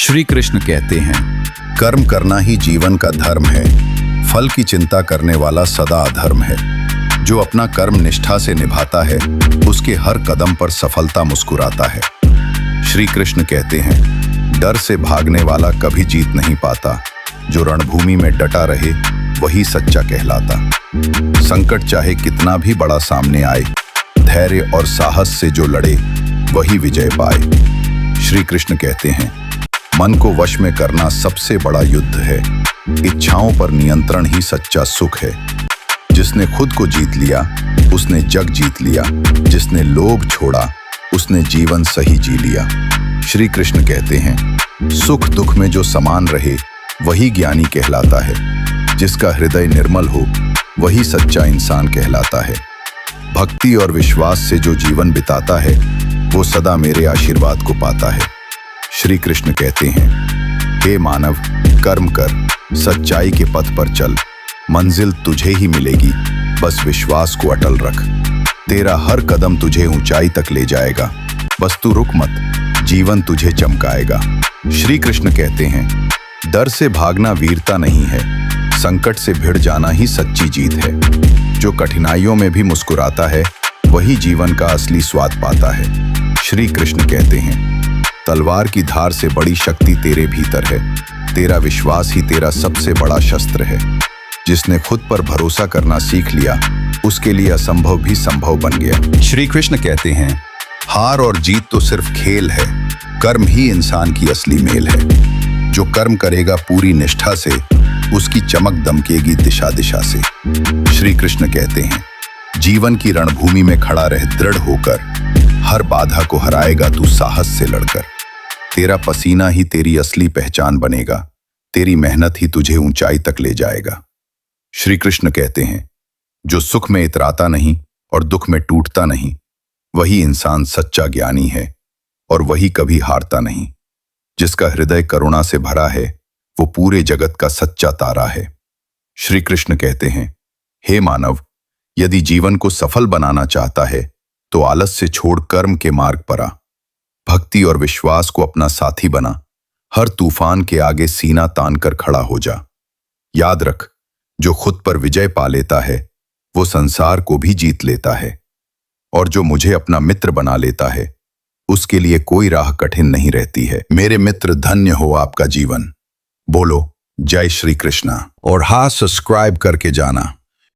श्री कृष्ण कहते हैं, कर्म करना ही जीवन का धर्म है। फल की चिंता करने वाला सदा अधर्म है। जो अपना कर्म निष्ठा से निभाता है, उसके हर कदम पर सफलता मुस्कुराता है। श्री कृष्ण कहते हैं, डर से भागने वाला कभी जीत नहीं पाता। जो रणभूमि में डटा रहे, वही सच्चा कहलाता। संकट चाहे कितना भी बड़ा सामने आए, धैर्य और साहस से जो लड़े, वही विजय पाए। श्री कृष्ण कहते हैं, मन को वश में करना सबसे बड़ा युद्ध है। इच्छाओं पर नियंत्रण ही सच्चा सुख है। जिसने खुद को जीत लिया, उसने जग जीत लिया। जिसने लोभ छोड़ा, उसने जीवन सही जी लिया। श्री कृष्ण कहते हैं, सुख दुख में जो समान रहे, वही ज्ञानी कहलाता है। जिसका हृदय निर्मल हो, वही सच्चा इंसान कहलाता है। भक्ति और विश्वास से जो जीवन बिताता है, वो सदा मेरे आशीर्वाद को पाता है। श्री कृष्ण कहते हैं, हे मानव, कर्म कर, सच्चाई के पथ पर चल। मंजिल तुझे ही मिलेगी, बस विश्वास को अटल रख। तेरा हर कदम तुझे ऊंचाई तक ले जाएगा। बस तू रुक मत, जीवन तुझे चमकाएगा। श्री कृष्ण कहते हैं, डर से भागना वीरता नहीं है। संकट से भिड़ जाना ही सच्ची जीत है। जो कठिनाइयों में भी मुस्कुराता है, वही जीवन का असली स्वाद पाता है। श्री कृष्ण कहते हैं, तलवार की धार से बड़ी शक्ति तेरे भीतर है। तेरा विश्वास ही तेरा सबसे बड़ा शस्त्र है। जिसने खुद पर भरोसा करना सीख लिया, उसके लिए असंभव भी संभव बन गया। श्री कृष्ण कहते हैं, हार और जीत तो सिर्फ खेल है। कर्म ही इंसान की असली मेल है। जो कर्म करेगा पूरी निष्ठा से, उसकी चमक दमकेगी दिशा दिशा से। श्री कृष्ण कहते हैं, जीवन की रणभूमि में खड़ा रह दृढ़ होकर। हर बाधा को हराएगा तू साहस से लड़कर। तेरा पसीना ही तेरी असली पहचान बनेगा। तेरी मेहनत ही तुझे ऊंचाई तक ले जाएगा। श्री कृष्ण कहते हैं, जो सुख में इतराता नहीं और दुख में टूटता नहीं, वही इंसान सच्चा ज्ञानी है और वही कभी हारता नहीं। जिसका हृदय करुणा से भरा है, वो पूरे जगत का सच्चा तारा है। श्री कृष्ण कहते हैं, हे मानव, यदि जीवन को सफल बनाना चाहता है, तो आलस से छोड़ कर्म के मार्ग पर आ। भक्ति और विश्वास को अपना साथी बना। हर तूफान के आगे सीना तान कर खड़ा हो जा। याद रख, जो खुद पर विजय पा लेता है, वो संसार को भी जीत लेता है। और जो मुझे अपना मित्र बना लेता है, उसके लिए कोई राह कठिन नहीं रहती है। मेरे मित्र, धन्य हो आपका जीवन। बोलो जय श्री कृष्णा। और हाँ, सब्सक्राइब करके जाना।